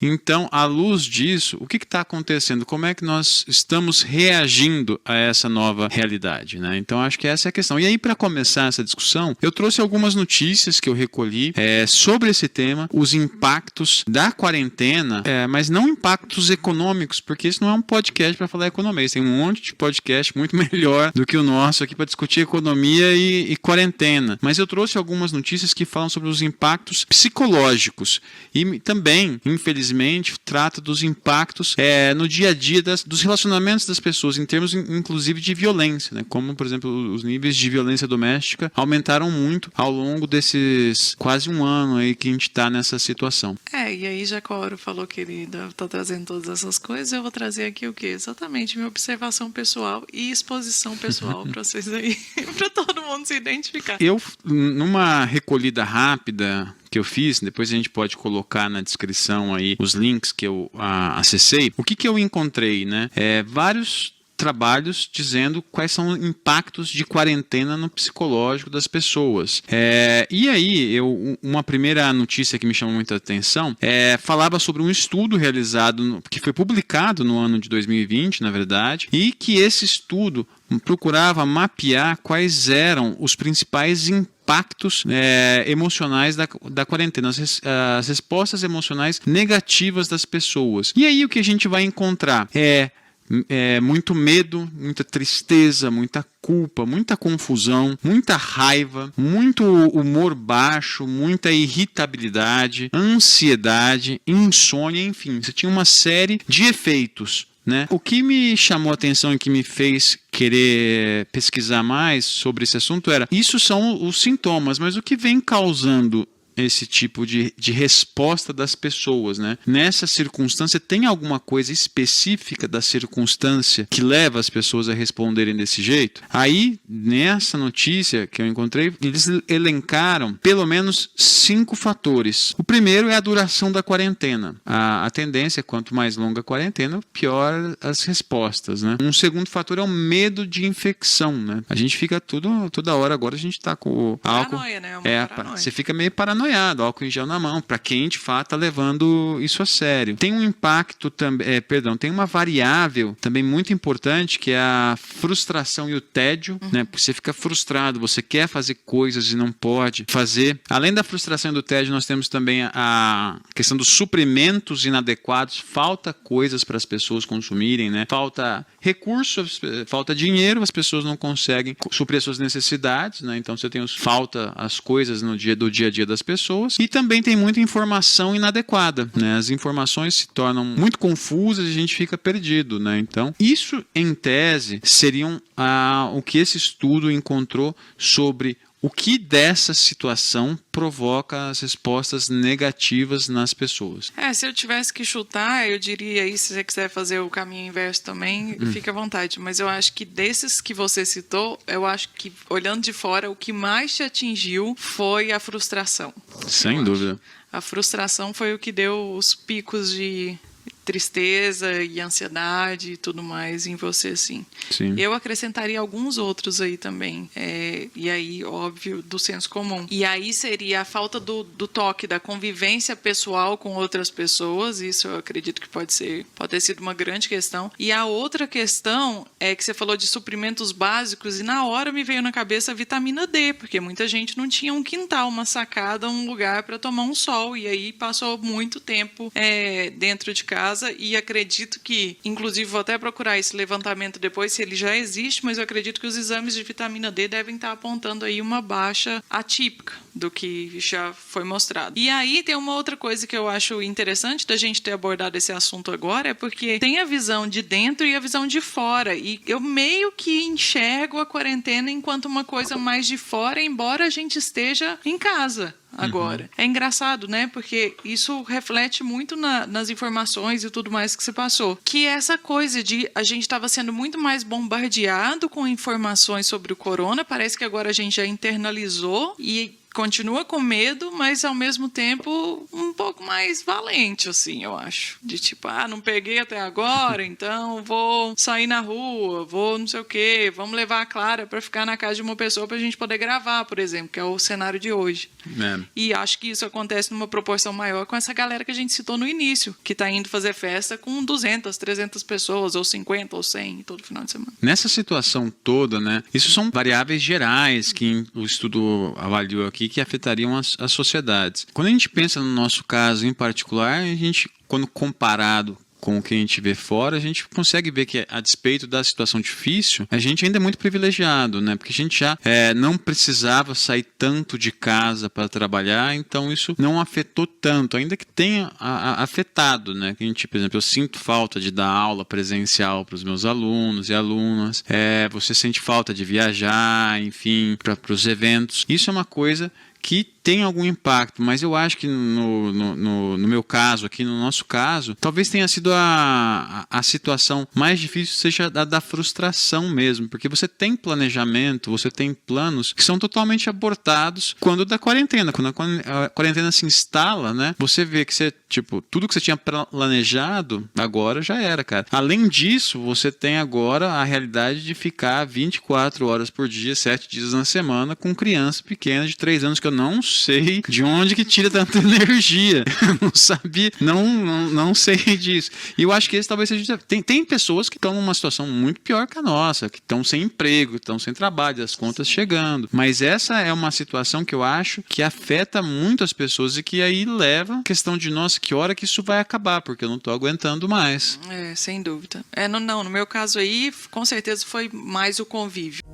Então, à luz disso, o que está acontecendo? Como é que nós estamos reagindo a essa nova realidade, né? Então, acho que essa é a questão. E aí, para começar essa discussão, eu trouxe algumas notícias que eu recolhi sobre esse tema, os impactos da quarentena, mas não impactos econômicos, porque isso não é um podcast para falar economia. Tem um monte de podcast muito melhor do que o nosso aqui para discutir economia e quarentena. Mas eu trouxe algumas notícias que falam sobre os impactos psicológicos e também, infelizmente, trata dos impactos no dia a dia dos relacionamentos das pessoas, em termos, inclusive, de violência, né? Como, por exemplo, os níveis de violência doméstica aumentaram muito ao longo desses quase um ano aí que a gente está nessa situação. E aí, já que o Auro falou que ele está trazendo todas essas coisas, eu vou trazer aqui o quê? Exatamente minha observação pessoal e exposição pessoal para vocês aí, para todo mundo se identificar. Eu, numa recolhida rápida que eu fiz, depois a gente pode colocar na descrição aí os links que eu acessei, o que eu encontrei, né? Vários trabalhos dizendo quais são os impactos de quarentena no psicológico das pessoas. E aí, uma primeira notícia que me chamou muita atenção falava sobre um estudo realizado, que foi publicado no ano de 2020, na verdade, e que esse estudo procurava mapear quais eram os principais impactos emocionais da quarentena, as respostas emocionais negativas das pessoas. E aí o que a gente vai encontrar muito medo, muita tristeza, muita culpa, muita confusão, muita raiva, muito humor baixo, muita irritabilidade, ansiedade, insônia, enfim, você tinha uma série de efeitos, né? O que me chamou a atenção e que me fez querer pesquisar mais sobre esse assunto isso são os sintomas, mas o que vem causando esse tipo de resposta das pessoas, né? Nessa circunstância, tem alguma coisa específica da circunstância que leva as pessoas a responderem desse jeito? Aí, nessa notícia que eu encontrei, eles elencaram pelo menos 5 fatores. O primeiro é a duração da quarentena. A tendência, quanto mais longa a quarentena, pior as respostas, né? Um segundo fator é o medo de infecção, né? A gente fica toda hora, agora a gente está com o álcool. Paranoia, né? Você fica meio paranoiado, álcool em gel na mão, para quem de fato está levando isso a sério. Tem um impacto também, tem uma variável também muito importante, que é a frustração e o tédio, né? Porque você fica frustrado, você quer fazer coisas e não pode fazer. Além da frustração e do tédio, nós temos também a questão dos suprimentos inadequados, falta coisas para as pessoas consumirem, né? Falta recursos, falta dinheiro, as pessoas não conseguem suprir as suas necessidades, né? Então você tem falta as coisas do dia a dia das pessoas, e também tem muita informação inadequada, né? As informações se tornam muito confusas e a gente fica perdido, né? Então, isso em tese seriam o que esse estudo encontrou sobre o que dessa situação provoca as respostas negativas nas pessoas. Se eu tivesse que chutar, eu diria aí, se você quiser fazer o caminho inverso também, fica à vontade. Mas eu acho que desses que você citou, eu acho que, olhando de fora, o que mais te atingiu foi a frustração. Sem dúvida. A frustração foi o que deu os picos de tristeza e ansiedade e tudo mais em você, sim. Eu acrescentaria alguns outros aí também. E aí, óbvio, do senso comum. E aí seria a falta do toque, da convivência pessoal com outras pessoas. Isso eu acredito que pode ter sido uma grande questão. E a outra questão é que você falou de suprimentos básicos e na hora me veio na cabeça a vitamina D, porque muita gente não tinha um quintal, uma sacada, um lugar para tomar um sol. E aí passou muito tempo dentro de casa. E acredito que, inclusive vou até procurar esse levantamento depois, se ele já existe, mas eu acredito que os exames de vitamina D devem estar apontando aí uma baixa atípica do que já foi mostrado. E aí tem uma outra coisa que eu acho interessante da gente ter abordado esse assunto agora, é porque tem a visão de dentro e a visão de fora, e eu meio que enxergo a quarentena enquanto uma coisa mais de fora, embora a gente esteja em casa agora. É engraçado, né? Porque isso reflete muito nas informações e tudo mais que se passou. Que é essa coisa de a gente estava sendo muito mais bombardeado com informações sobre o corona, parece que agora a gente já internalizou e continua com medo, mas ao mesmo tempo um pouco mais valente, assim, eu acho. De tipo, não peguei até agora, então vou sair na rua, vou não sei o quê, vamos levar a Clara para ficar na casa de uma pessoa pra gente poder gravar, por exemplo, que é o cenário de hoje. E acho que isso acontece numa proporção maior com essa galera que a gente citou no início, que tá indo fazer festa com 200, 300 pessoas, ou 50, ou 100, todo final de semana. Nessa situação toda, né, isso são variáveis gerais que o estudo avaliou aqui que afetariam as sociedades. Quando a gente pensa no nosso caso em particular, a gente, quando comparado com o que a gente vê fora, a gente consegue ver que, a despeito da situação difícil, a gente ainda é muito privilegiado, né? Porque a gente já não precisava sair tanto de casa para trabalhar, então isso não afetou tanto, ainda que tenha afetado, né? Que a gente, por exemplo, eu sinto falta de dar aula presencial para os meus alunos e alunas, você sente falta de viajar, enfim, para os eventos. Isso é uma coisa que tem algum impacto, mas eu acho que no meu caso, aqui no nosso caso, talvez tenha sido a situação mais difícil seja a da frustração mesmo, porque você tem planejamento, você tem planos que são totalmente abortados quando da quarentena. Quando a quarentena se instala, né, você vê que você, tipo, tudo que você tinha planejado, agora já era, cara. Além disso, você tem agora a realidade de ficar 24 horas por dia, 7 dias na semana, com criança pequena de 3 anos, que eu não sei de onde que tira tanta energia. Não sabia, não sei disso. E eu acho que esse talvez seja... Tem pessoas que estão numa situação muito pior que a nossa, que estão sem emprego, estão sem trabalho, as contas chegando. Mas essa é uma situação que eu acho que afeta muito as pessoas e que aí leva a questão de, nossa, que hora que isso vai acabar, porque eu não estou aguentando mais. Sem dúvida. No meu caso aí, com certeza foi mais o convívio.